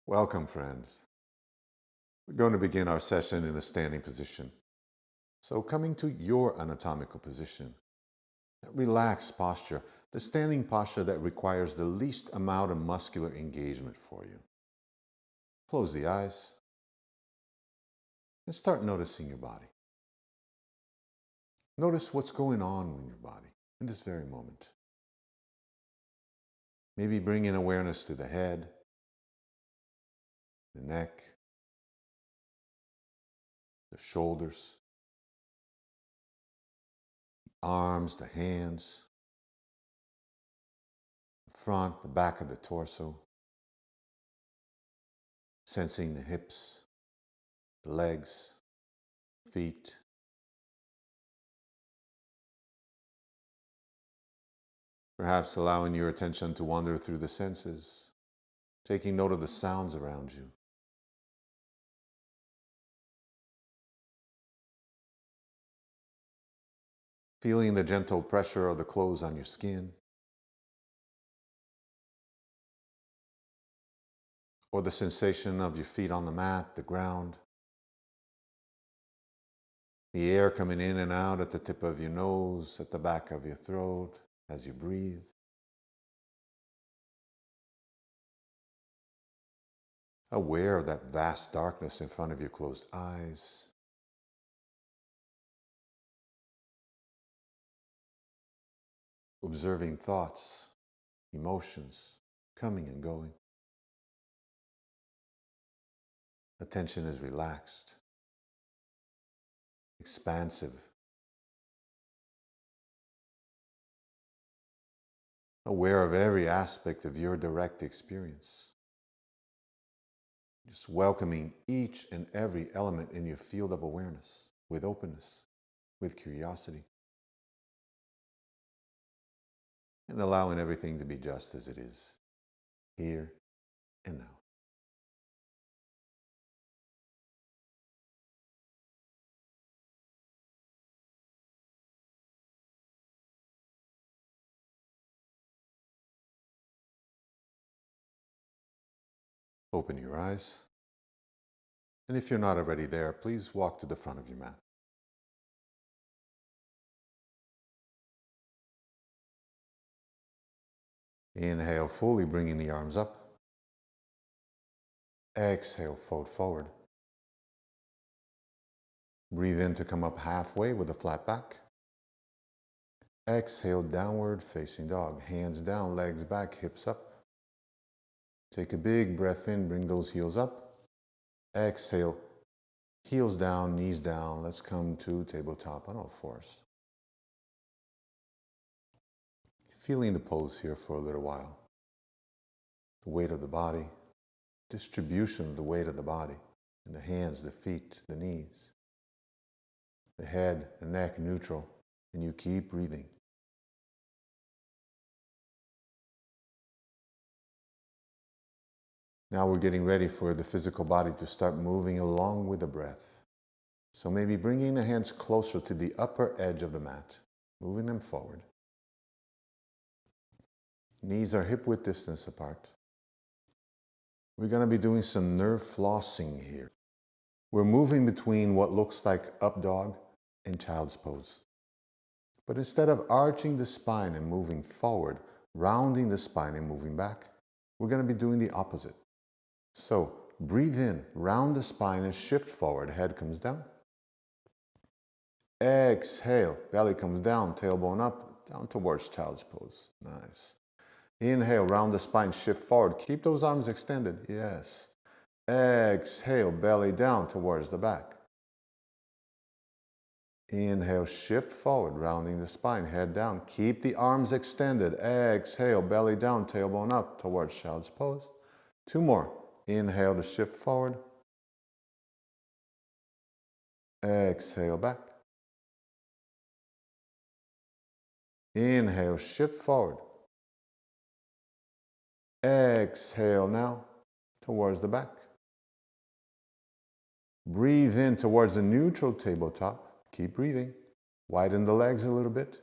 Welcome, friends. We're going to begin our session in a standing position. So coming to your anatomical position, that relaxed posture, the standing posture that requires the least amount of muscular engagement for you. Close the eyes and start noticing your body. Notice what's going on in your body in this very moment. Maybe bring in awareness to the head, the neck, the shoulders, the arms, the hands, the front, the back of the torso. Sensing the hips, the legs, feet. Perhaps allowing your attention to wander through the senses, taking note of the sounds around you. Feeling the gentle pressure of the clothes on your skin, or the sensation of your feet on the mat, the ground. The air coming in and out at the tip of your nose, at the back of your throat as you breathe. Aware of that vast darkness in front of your closed eyes. Observing thoughts, emotions coming and going. Attention is relaxed, expansive. Aware of every aspect of your direct experience. Just welcoming each and every element in your field of awareness with openness, with curiosity. And allowing everything to be just as it is, here and now. Open your eyes. And if you're not already there, please walk to the front of your mat. Inhale fully, bringing the arms up. Exhale, fold forward. Breathe in to come up halfway with a flat back. Exhale, downward facing dog. Hands down, legs back, hips up. Take a big breath in, bring those heels up. Exhale, heels down, knees down. Let's come to tabletop on all fours. Feeling the pose here for a little while. The weight of the body, distribution of the weight of the body, in the hands, the feet, the knees. The head, the neck neutral, and you keep breathing. Now we're getting ready for the physical body to start moving along with the breath. So maybe bringing the hands closer to the upper edge of the mat, moving them forward. Knees are hip-width distance apart. We're going to be doing some nerve flossing here. We're moving between what looks like up dog and child's pose. But instead of arching the spine and moving forward, rounding the spine and moving back, we're going to be doing the opposite. So breathe in, round the spine and shift forward, head comes down. Exhale, belly comes down, tailbone up, down towards child's pose. Nice. Inhale, round the spine, shift forward. Keep those arms extended. Yes. Exhale, belly down towards the back. Inhale, shift forward, rounding the spine, head down. Keep the arms extended. Exhale, belly down, tailbone up towards child's pose. Two more. Inhale to shift forward. Exhale back. Inhale, shift forward. Exhale now towards the back. Breathe in towards the neutral tabletop. Keep breathing. Widen the legs a little bit.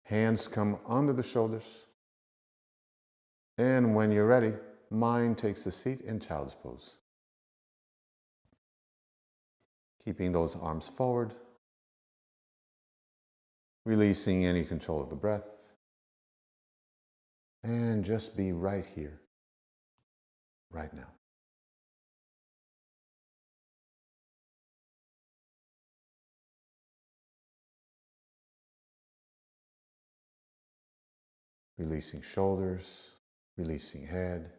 Hands come under the shoulders. And when you're ready, mind takes a seat in child's pose. Keeping those arms forward, releasing any control of the breath, and just be right here, right now. Releasing shoulders, releasing head.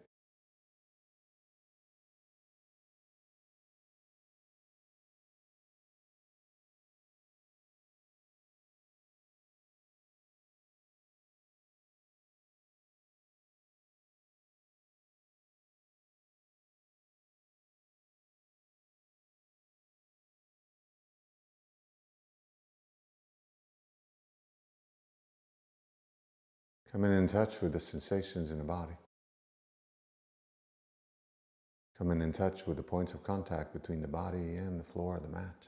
Coming in touch with the sensations in the body. Coming in touch with the points of contact between the body and the floor of the mat.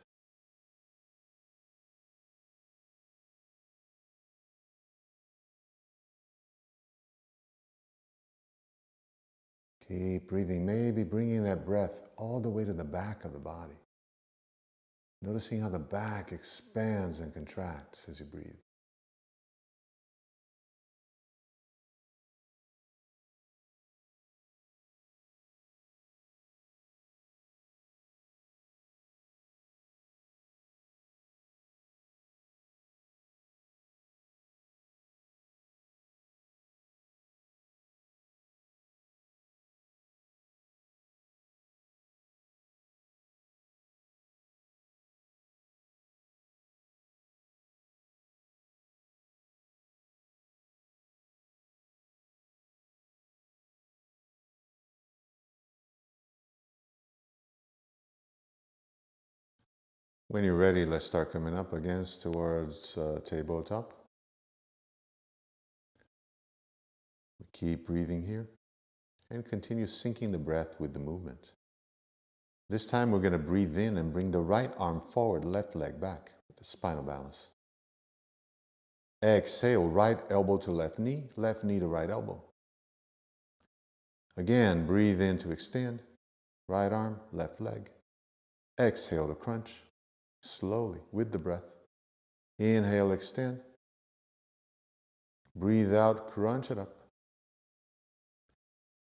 Keep breathing, maybe bringing that breath all the way to the back of the body. Noticing how the back expands and contracts as you breathe. When you're ready, let's start coming up against towards tabletop. Keep breathing here and continue syncing the breath with the movement. This time we're going to breathe in and bring the right arm forward, left leg back with the spinal balance. Exhale, right elbow to left knee to right elbow. Again, breathe in to extend, right arm, left leg. Exhale to crunch, slowly with the breath. Inhale, extend. Breathe out, crunch it up.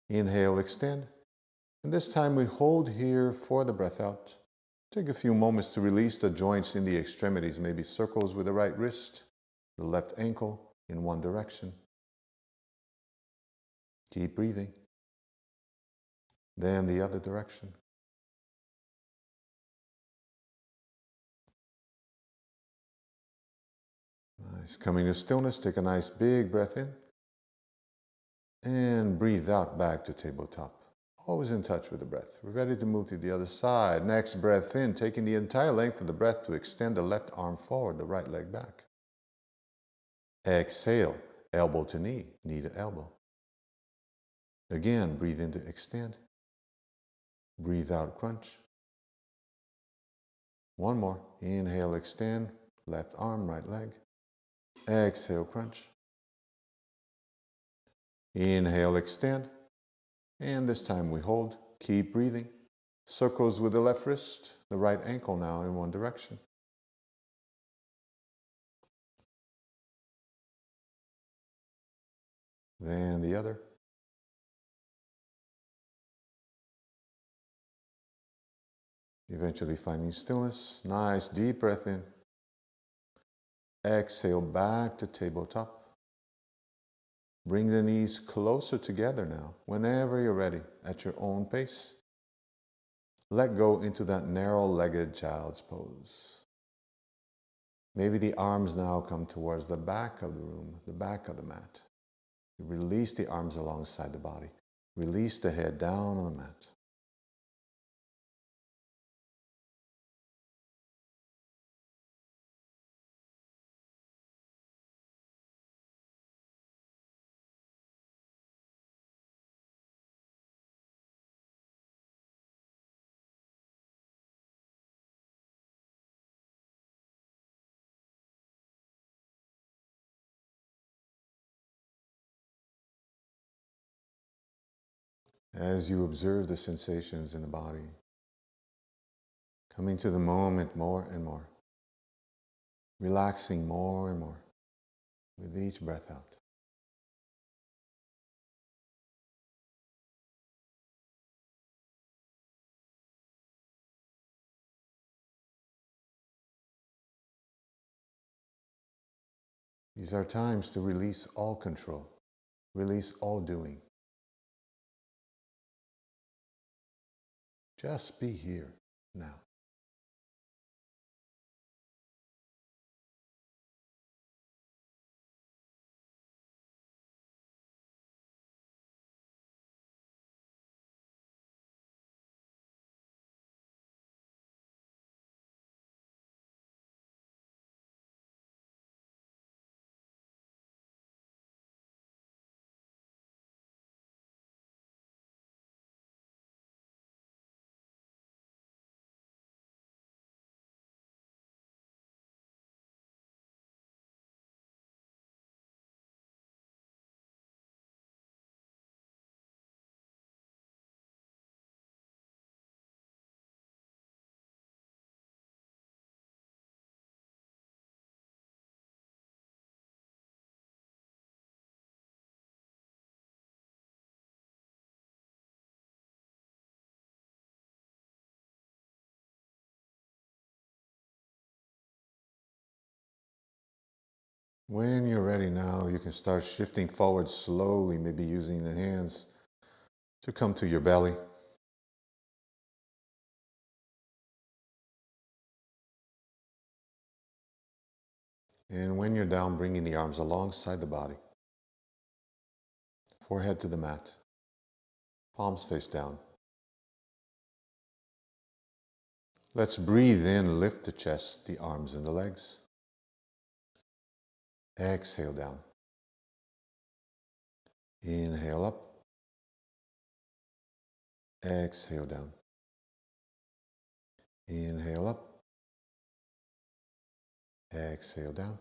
Inhale, extend. And this time we hold here for the breath out. Take a few moments to release the joints in the extremities, maybe circles with the right wrist, the left ankle in one direction. Keep breathing. Then the other direction. Nice. Coming to stillness, take a nice big breath in. And breathe out back to tabletop. Always in touch with the breath. We're ready to move to the other side. Next breath in, taking the entire length of the breath to extend the left arm forward, the right leg back. Exhale, elbow to knee to elbow. Again, breathe in to extend. Breathe out, crunch. One more. Inhale, extend, left arm, right leg. Exhale, crunch. Inhale, extend. And this time we hold. Keep breathing. Circles with the left wrist, the right ankle now in one direction. Then the other. Eventually finding stillness. Nice deep breath in. Exhale back to tabletop. Bring the knees closer together now, whenever you're ready, at your own pace. Let go into that narrow-legged child's pose. Maybe the arms now come towards the back of the room, the back of the mat. You release the arms alongside the body. Release the head down on the mat. As you observe the sensations in the body, coming to the moment more and more, relaxing more and more with each breath out. These are times to release all control, release all doing. Just be here now. When you're ready now, you can start shifting forward slowly, maybe using the hands to come to your belly. And when you're down, bringing the arms alongside the body, forehead to the mat, palms face down. Let's breathe in, lift the chest, the arms and the legs. Exhale down. Inhale up. Exhale down. Inhale up. Exhale down.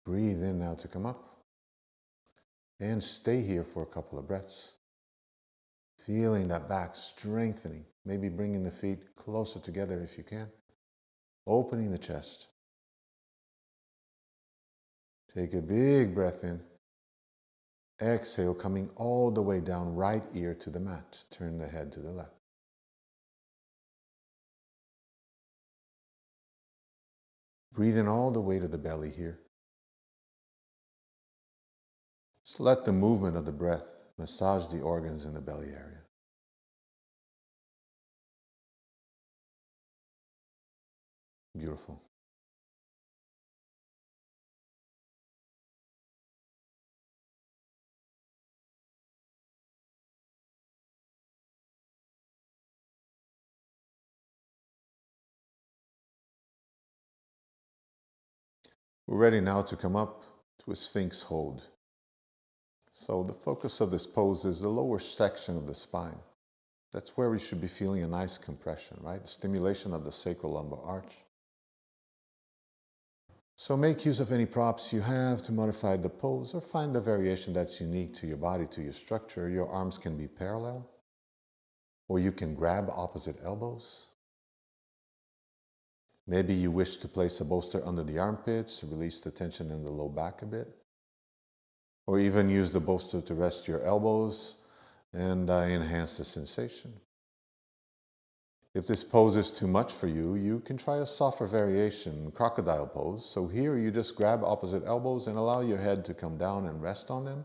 Breathe in now to come up. And stay here for a couple of breaths. Feeling that back strengthening. Maybe bringing the feet closer together if you can. Opening the chest. Take a big breath in. Exhale, coming all the way down, right ear to the mat. Turn the head to the left. Breathe in all the way to the belly here. Just let the movement of the breath massage the organs in the belly area. Beautiful. We're ready now to come up to a Sphinx hold. So the focus of this pose is the lower section of the spine. That's where we should be feeling a nice compression, right? The stimulation of the sacral lumbar arch. So make use of any props you have to modify the pose or find the variation that's unique to your body, to your structure. Your arms can be parallel, or you can grab opposite elbows. Maybe you wish to place a bolster under the armpits to release the tension in the low back a bit. Or even use the bolster to rest your elbows and enhance the sensation. If this pose is too much for you, you can try a softer variation, crocodile pose. So here you just grab opposite elbows and allow your head to come down and rest on them.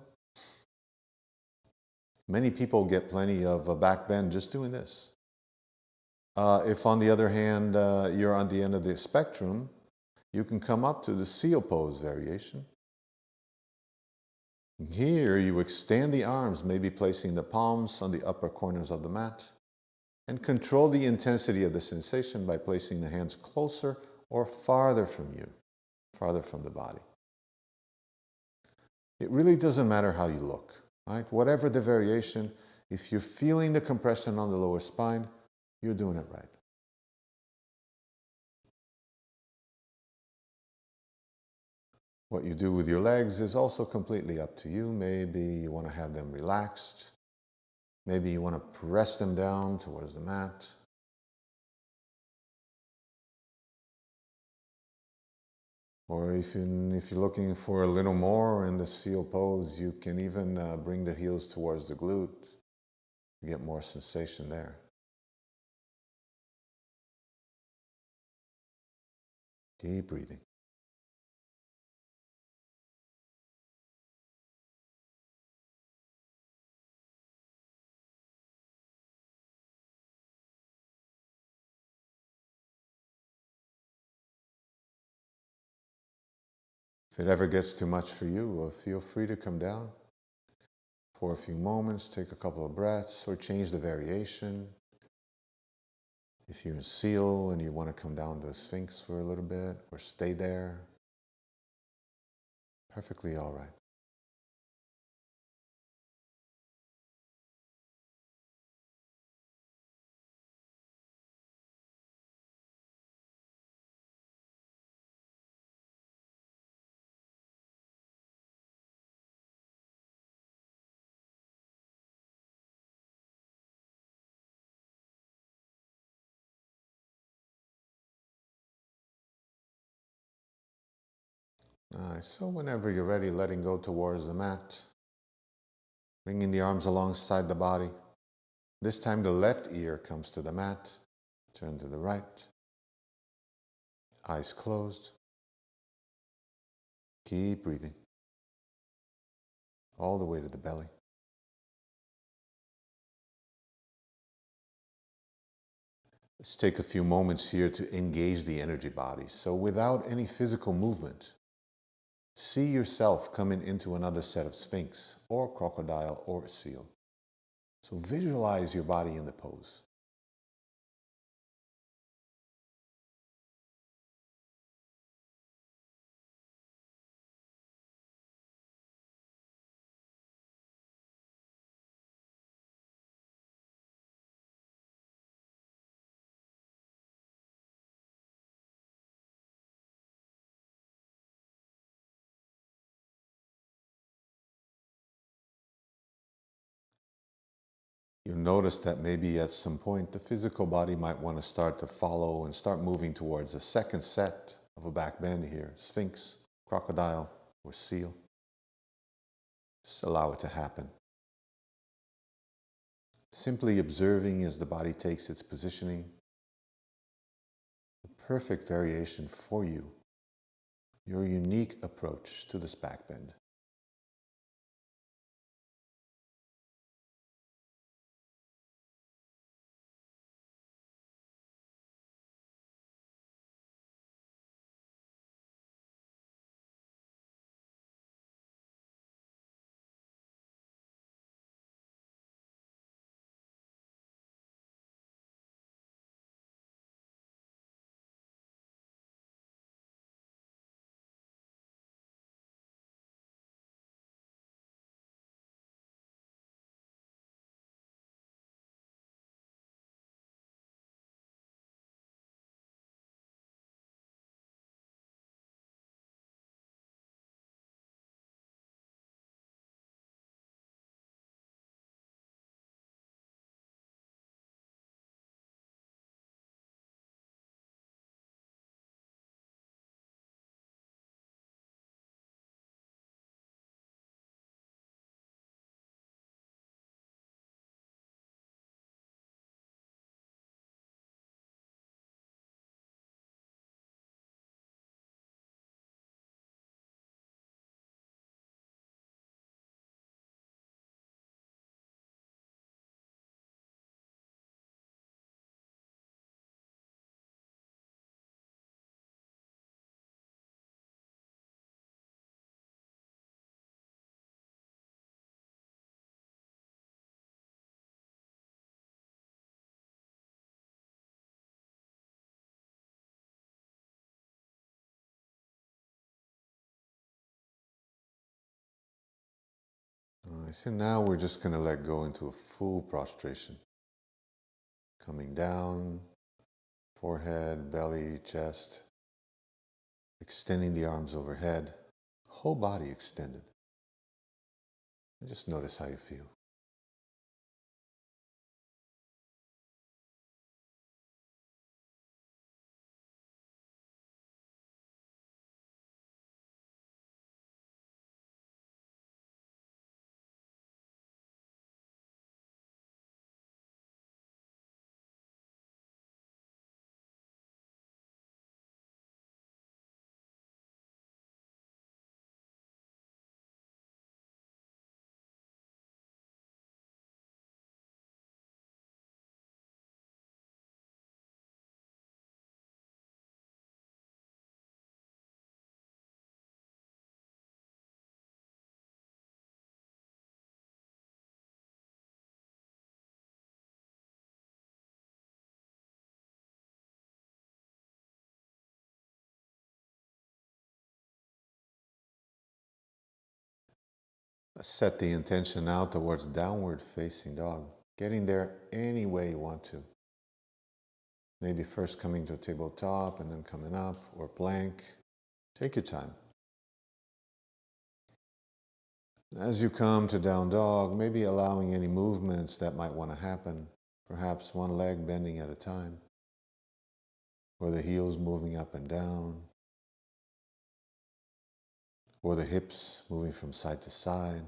Many people get plenty of back bend just doing this. If on the other hand, you're on the end of the spectrum, you can come up to the seal pose variation. Here you extend the arms, maybe placing the palms on the upper corners of the mat, and control the intensity of the sensation by placing the hands closer or farther from you, farther from the body. It really doesn't matter how you look, right? Whatever the variation, if you're feeling the compression on the lower spine, you're doing it right. What you do with your legs is also completely up to you. Maybe you want to have them relaxed. Maybe you want to press them down towards the mat. Or if you're looking for a little more in the seal pose, you can even bring the heels towards the glute to get more sensation there. Deep breathing. If it ever gets too much for you, feel free to come down for a few moments, take a couple of breaths, or change the variation. If you're in seal and you want to come down to Sphinx for a little bit, or stay there, perfectly all right. Nice. So whenever you're ready, letting go towards the mat, bringing the arms alongside the body. This time the left ear comes to the mat. Turn to the right. Eyes closed. Keep breathing all the way to the belly. Let's take a few moments here to engage the energy body. So without any physical movement, see yourself coming into another set of Sphinx or crocodile or seal. So visualize your body in the pose. You'll notice that maybe at some point the physical body might want to start to follow and start moving towards a second set of a back bend here, Sphinx, crocodile, or seal. Just allow it to happen. Simply observing as the body takes its positioning. The perfect variation for you, your unique approach to this back bend. So now we're just going to let go into a full prostration. Coming down, forehead, belly, chest, extending the arms overhead, Whole body extended. And just notice how you feel. Let's set the intention now towards downward facing dog. Getting there any way you want to. Maybe first coming to tabletop and then coming up, or plank. Take your time. As you come to down dog, maybe allowing any movements that might want to happen. Perhaps one leg bending at a time, or the heels moving up and down, or the hips moving from side to side.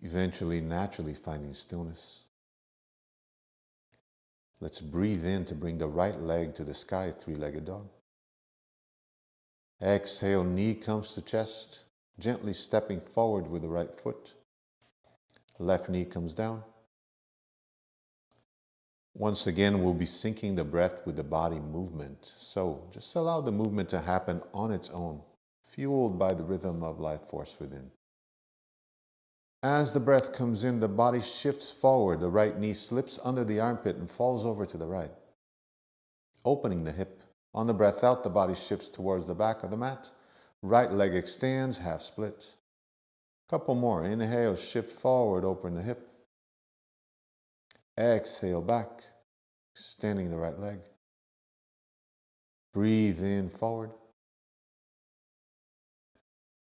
Eventually, naturally finding stillness. Let's breathe in to bring the right leg to the sky, three-legged dog. Exhale, knee comes to chest, gently stepping forward with the right foot. Left knee comes down. Once again, we'll be syncing the breath with the body movement. So just allow the movement to happen on its own, fueled by the rhythm of life force within. As the breath comes in, the body shifts forward. The right knee slips under the armpit and falls over to the right, opening the hip. On the breath out, the body shifts towards the back of the mat. Right leg extends, half split. Couple more. Inhale, shift forward, open the hip. Exhale back, extending the right leg. Breathe in forward.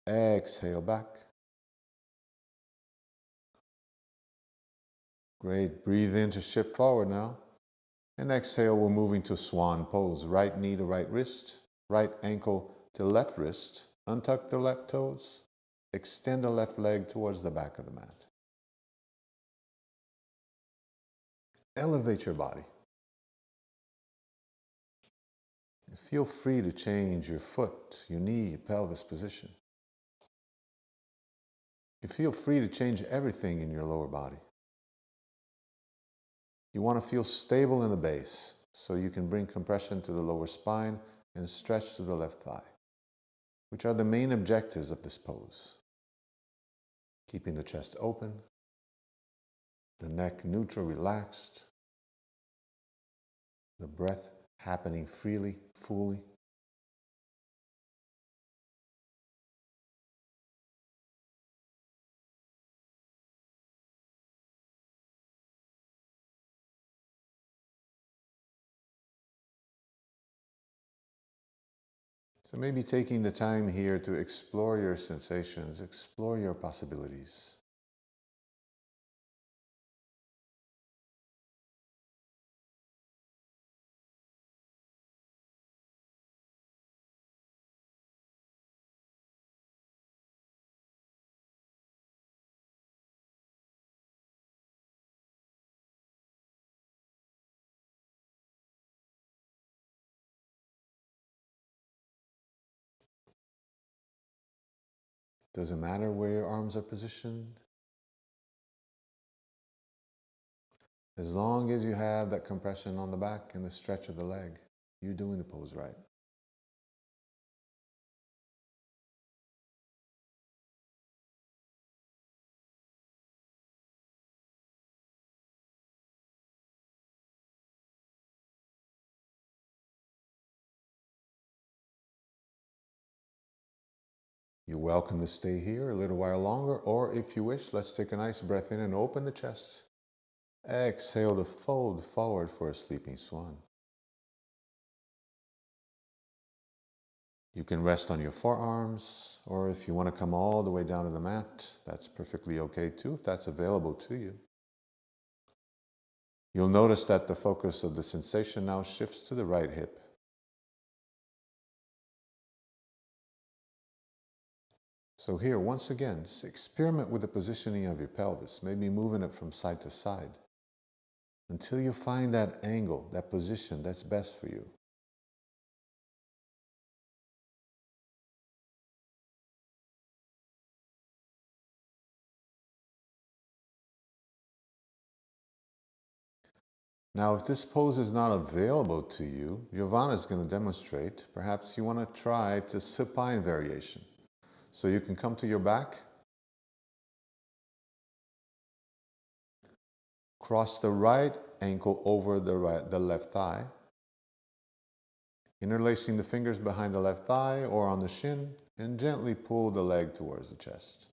Exhale back. Great. Breathe in to shift forward now. And exhale, we're moving to swan pose. Right knee to right wrist, right ankle to left wrist. Untuck the left toes. Extend the left leg towards the back of the mat. Elevate your body. And feel free to change your foot, your knee, your pelvis position. You feel free to change everything in your lower body. You want to feel stable in the base, so you can bring compression to the lower spine and stretch to the left thigh, which are the main objectives of this pose. Keeping the chest open, the neck neutral, relaxed, the breath happening freely, fully. So maybe taking the time here to explore your sensations, explore your possibilities. Doesn't matter where your arms are positioned. As long as you have that compression on the back and the stretch of the leg, you're doing the pose right. You're welcome to stay here a little while longer, or if you wish, let's take a nice breath in and open the chest. Exhale to fold forward for a sleeping swan. You can rest on your forearms, or if you want to come all the way down to the mat, that's perfectly okay too, if that's available to you. You'll notice that the focus of the sensation now shifts to the right hip. So here, once again, just experiment with the positioning of your pelvis, maybe moving it from side to side, until you find that angle, that position that's best for you. Now, if this pose is not available to you, Giovanna is going to demonstrate. Perhaps you want to try to supine variation. So you can come to your back, cross the right ankle over the left thigh, interlacing the fingers behind the left thigh or on the shin, and gently pull the leg towards the chest.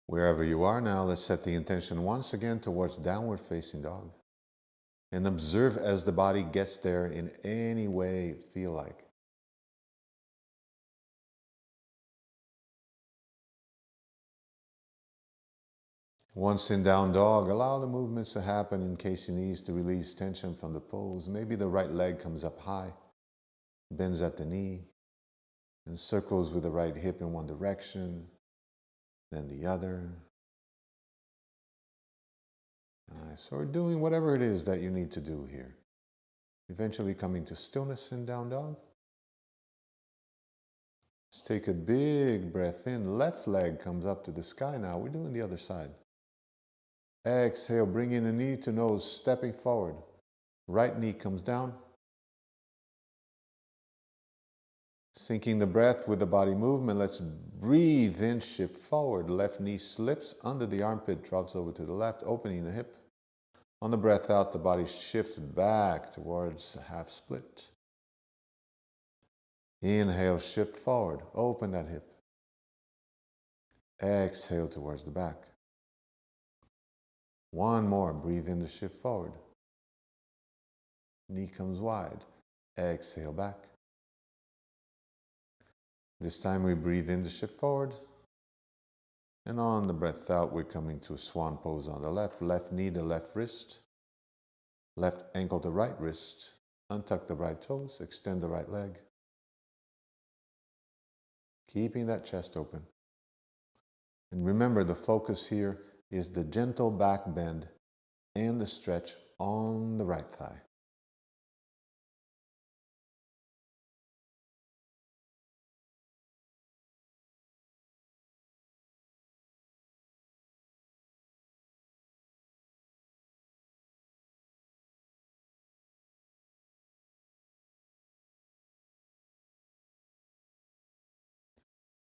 Wherever you are now, let's set the intention once again towards downward facing dog. And observe as the body gets there in any way it feel like. Once in down dog, allow the movements to happen in case you need to release tension from the pose. Maybe the right leg comes up high, bends at the knee, and circles with the right hip in one direction, then the other. Nice. Or doing whatever it is that you need to do here. Eventually coming to stillness in down dog. Let's take a big breath in. Left leg comes up to the sky now. We're doing the other side. Exhale, bringing the knee to nose, stepping forward. Right knee comes down. Syncing the breath with the body movement, let's breathe in, shift forward. Left knee slips under the armpit, drops over to the left, opening the hip. On the breath out, the body shifts back towards a half split. Inhale, shift forward, open that hip. Exhale towards the back. One more, breathe in to shift forward. Knee comes wide. Exhale back. This time we breathe in to shift forward. And on the breath out, we're coming to a swan pose on the left. Left knee to left wrist. Left ankle to right wrist. Untuck the right toes. Extend the right leg. Keeping that chest open. And remember, the focus here is the gentle back bend and the stretch on the right thigh.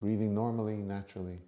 Breathing normally, naturally.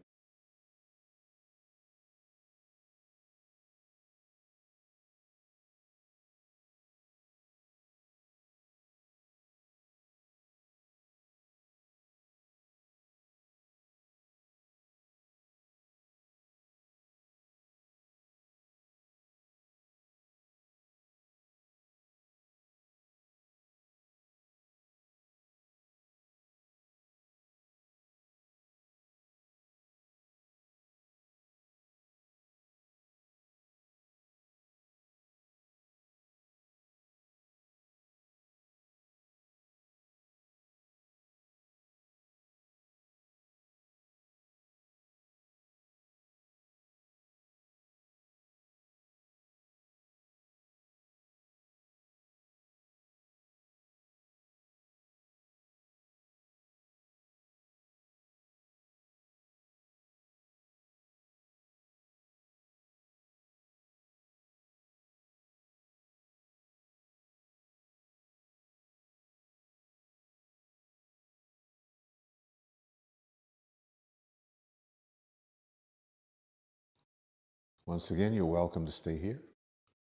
Once again, you're welcome to stay here.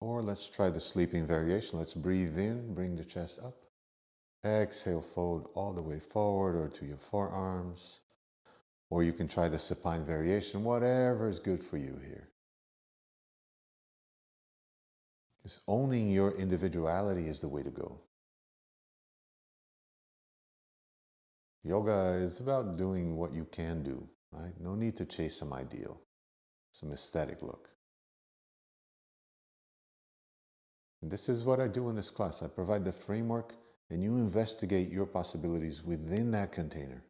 Or let's try the sleeping variation. Let's breathe in, bring the chest up. Exhale, fold all the way forward or to your forearms. Or you can try the supine variation, whatever is good for you here. Because owning your individuality is the way to go. Yoga is about doing what you can do, right? No need to chase some ideal, some aesthetic look. And this is what I do in this class. I provide the framework and you investigate your possibilities within that container.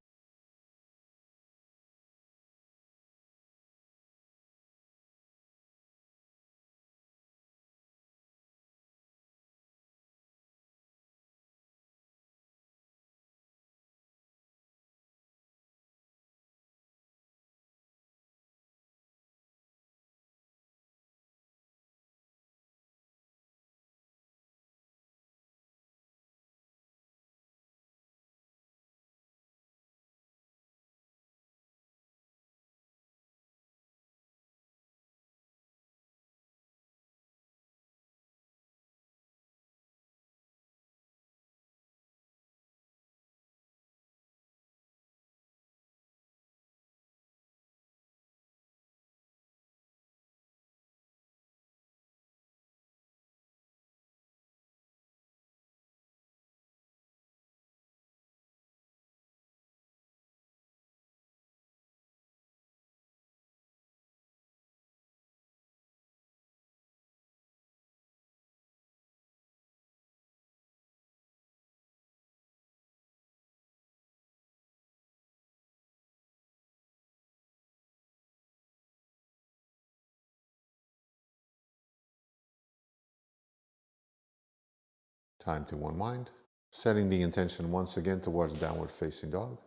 Time to unwind. Setting the intention once again towards downward facing dog.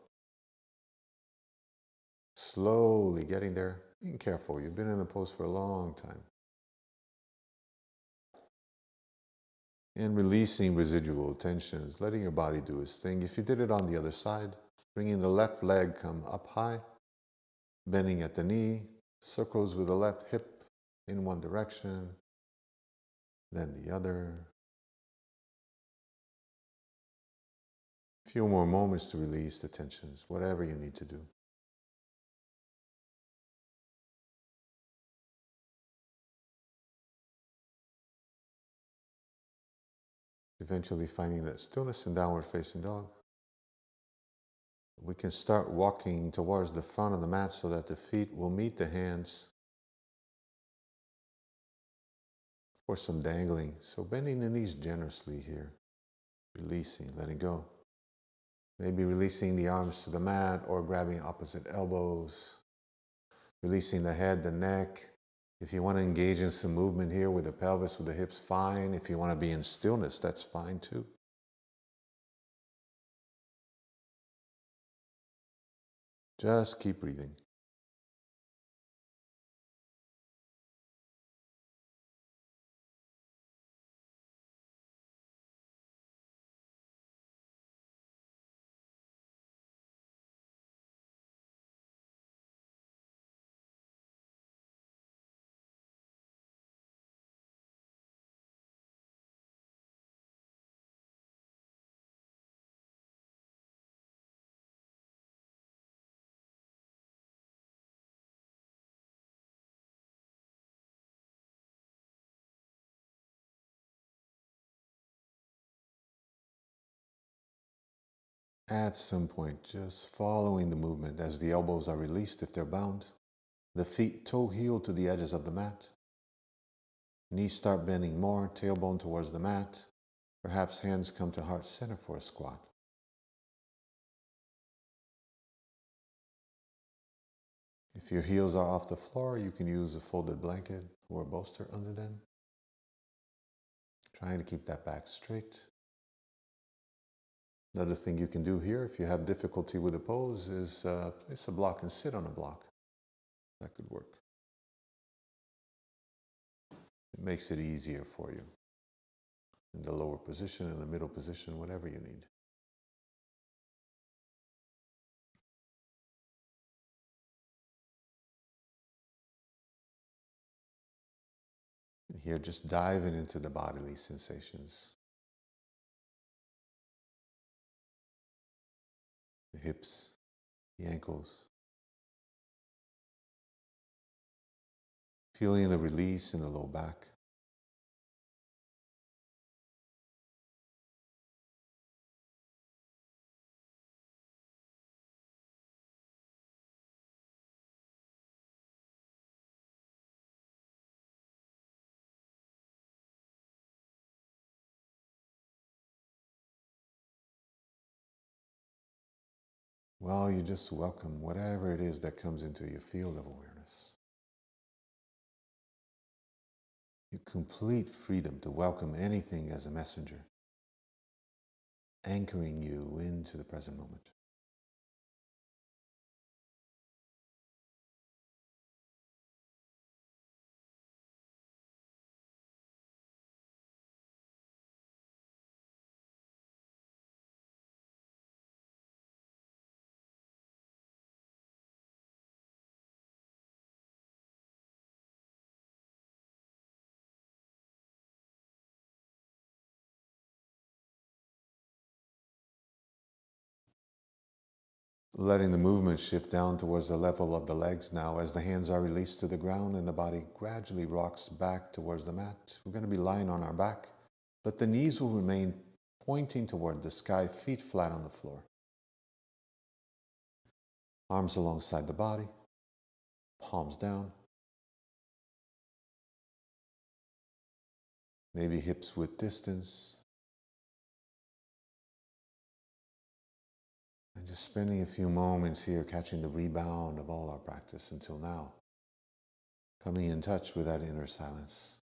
Slowly getting there. Being careful, you've been in the pose for a long time. And releasing residual tensions, letting your body do its thing. If you did it on the other side, bringing the left leg come up high, bending at the knee, circles with the left hip in one direction, then the other. A few more moments to release the tensions, whatever you need to do. Eventually finding that stillness in downward facing dog. We can start walking towards the front of the mat so that the feet will meet the hands. Or some dangling. So bending the knees generously here. Releasing, letting go. Maybe releasing the arms to the mat or grabbing opposite elbows. Releasing the head, the neck. If you want to engage in some movement here with the pelvis, with the hips, fine. If you want to be in stillness, that's fine too. Just keep breathing. At some point, just following the movement as the elbows are released if they're bound. The feet toe heel to the edges of the mat. Knees start bending more, tailbone towards the mat. Perhaps hands come to heart center for a squat. If your heels are off the floor, you can use a folded blanket or a bolster under them. Trying to keep that back straight. Another thing you can do here, if you have difficulty with the pose, is place a block and sit on a block. That could work. It makes it easier for you. In the lower position, in the middle position, whatever you need. here, just diving into the bodily sensations. The hips, the ankles. Feeling the release in the low back. Well, you just welcome whatever it is that comes into your field of awareness. Your complete freedom to welcome anything as a messenger, anchoring you into the present moment. Letting the movement shift down towards the level of the legs now as the hands are released to the ground and the body gradually rocks back towards the mat. We're going to be lying on our back, but the knees will remain pointing toward the sky, feet flat on the floor. Arms alongside the body, palms down. Maybe hips width distance. And just spending a few moments here catching the rebound of all our practice until now. Coming in touch with that inner silence.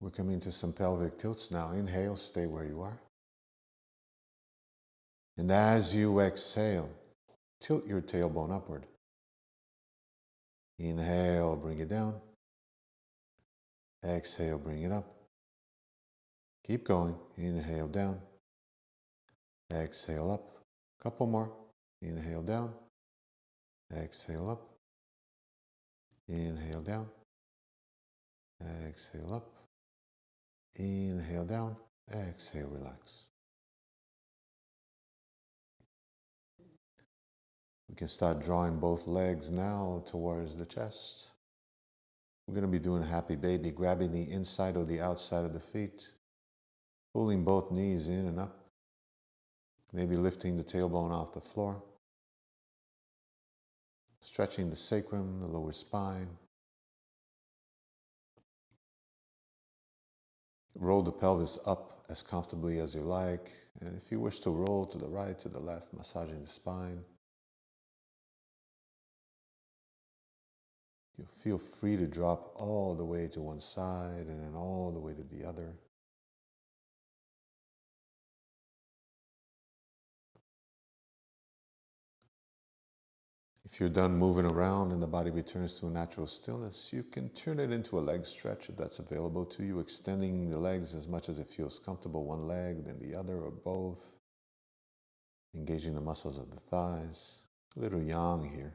We're coming to some pelvic tilts now. Inhale, stay where you are. And as you exhale, tilt your tailbone upward. Inhale, bring it down. Exhale, bring it up. Keep going. Inhale down. Exhale up. Couple more. Inhale down. Exhale up. Inhale down. Exhale up. Inhale down. Exhale, relax. We can start drawing both legs now towards the chest. We're going to be doing happy baby, grabbing the inside or the outside of the feet, pulling both knees in and up, maybe lifting the tailbone off the floor, stretching the sacrum, the lower spine. Roll the pelvis up as comfortably as you like, and if you wish to roll to the right, to the left, massaging the spine. You feel free to drop all the way to one side and then all the way to the other. If you're done moving around and the body returns to a natural stillness, you can turn it into a leg stretch if that's available to you, extending the legs as much as it feels comfortable, one leg, then the other, or both. Engaging the muscles of the thighs. A little yang here.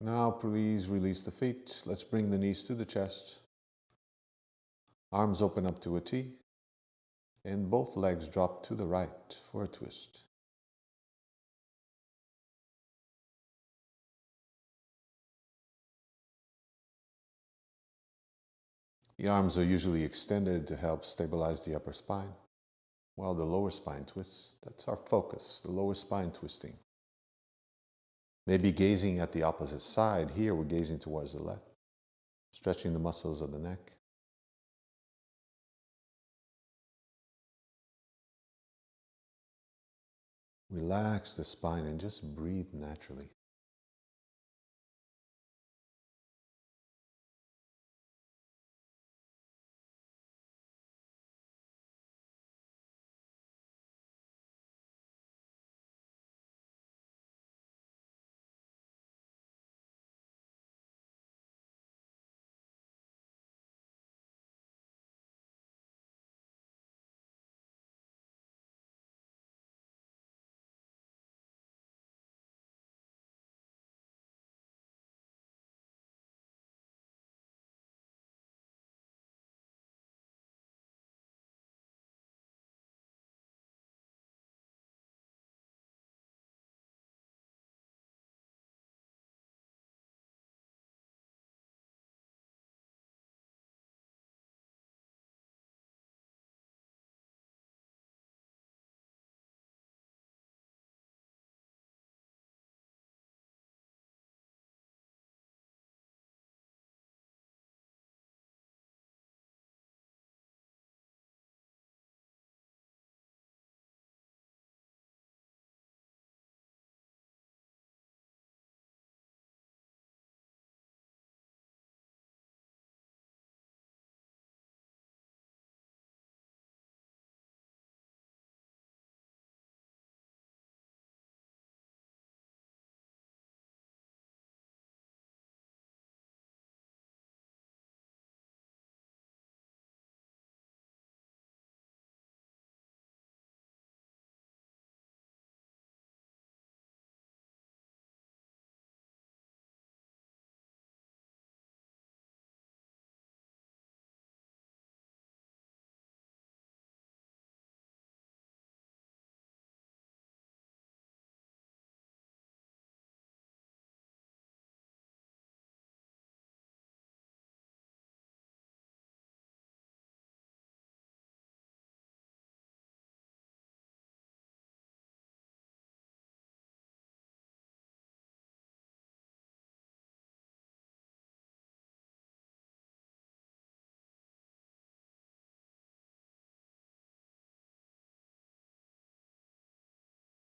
Now please release the feet. Let's bring the knees to the chest. Arms open up to a T. And both legs drop to the right for a twist. The arms are usually extended to help stabilize the upper spine, while the lower spine twists. That's our focus, the lower spine twisting. Maybe gazing at the opposite side. Here we're gazing towards the left, stretching the muscles of the neck. Relax the spine and just breathe naturally.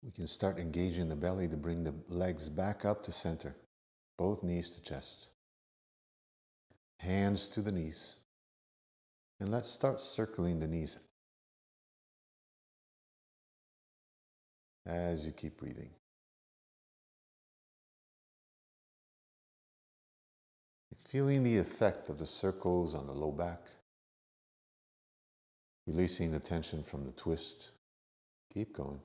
We can start engaging the belly to bring the legs back up to center, both knees to chest, hands to the knees, and let's start circling the knees as you keep breathing. Feeling the effect of the circles on the low back, releasing the tension from the twist. Keep going.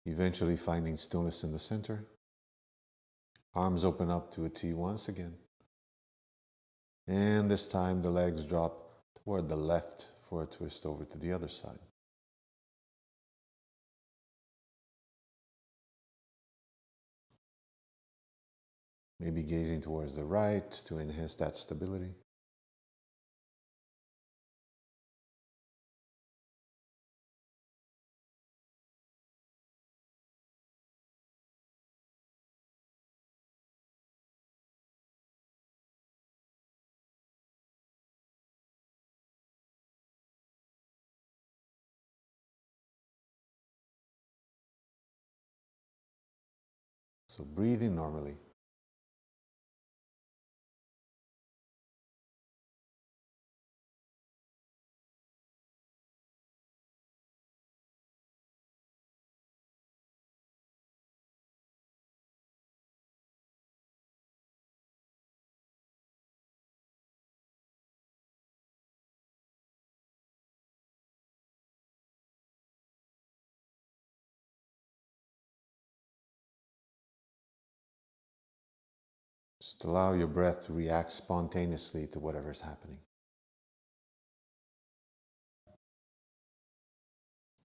Eventually finding stillness in the center. Arms open up to a T once again. And this time the legs drop toward the left for a twist over to the other side. Maybe gazing towards the right to enhance that stability. So breathing normally. Just allow your breath to react spontaneously to whatever's happening.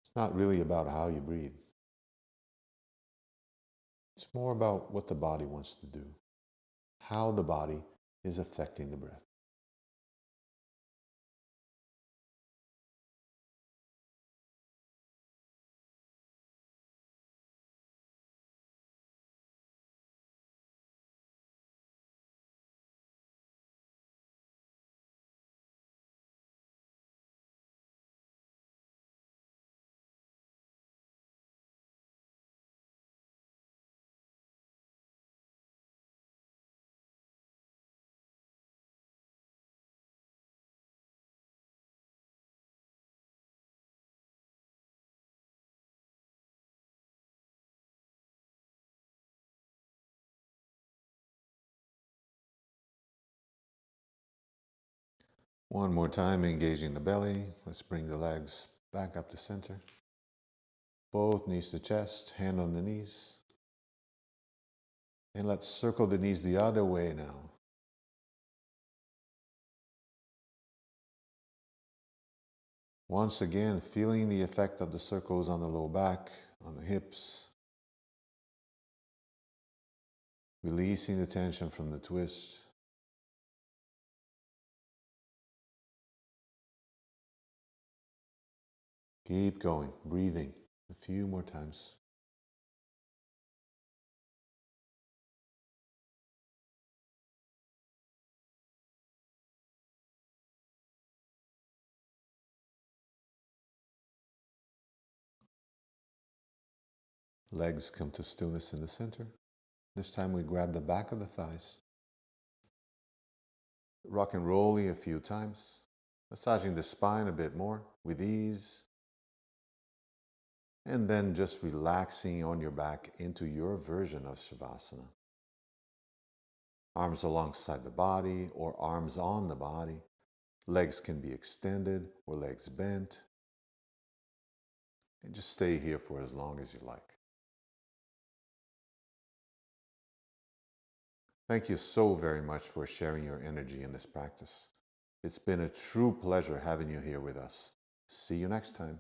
It's not really about how you breathe. It's more about what the body wants to do, how the body is affecting the breath. One more time, engaging the belly. Let's bring the legs back up to center. Both knees to chest, hand on the knees. And let's circle the knees the other way now. Once again, feeling the effect of the circles on the low back, on the hips. Releasing the tension from the twist. Keep going, breathing a few more times. Legs come to stillness in the center. This time we grab the back of the thighs. Rock and rolling a few times. Massaging the spine a bit more with ease. And then just relaxing on your back into your version of Shavasana. Arms alongside the body or arms on the body. Legs can be extended or legs bent. And just stay here for as long as you like. Thank you so very much for sharing your energy in this practice. It's been a true pleasure having you here with us. See you next time.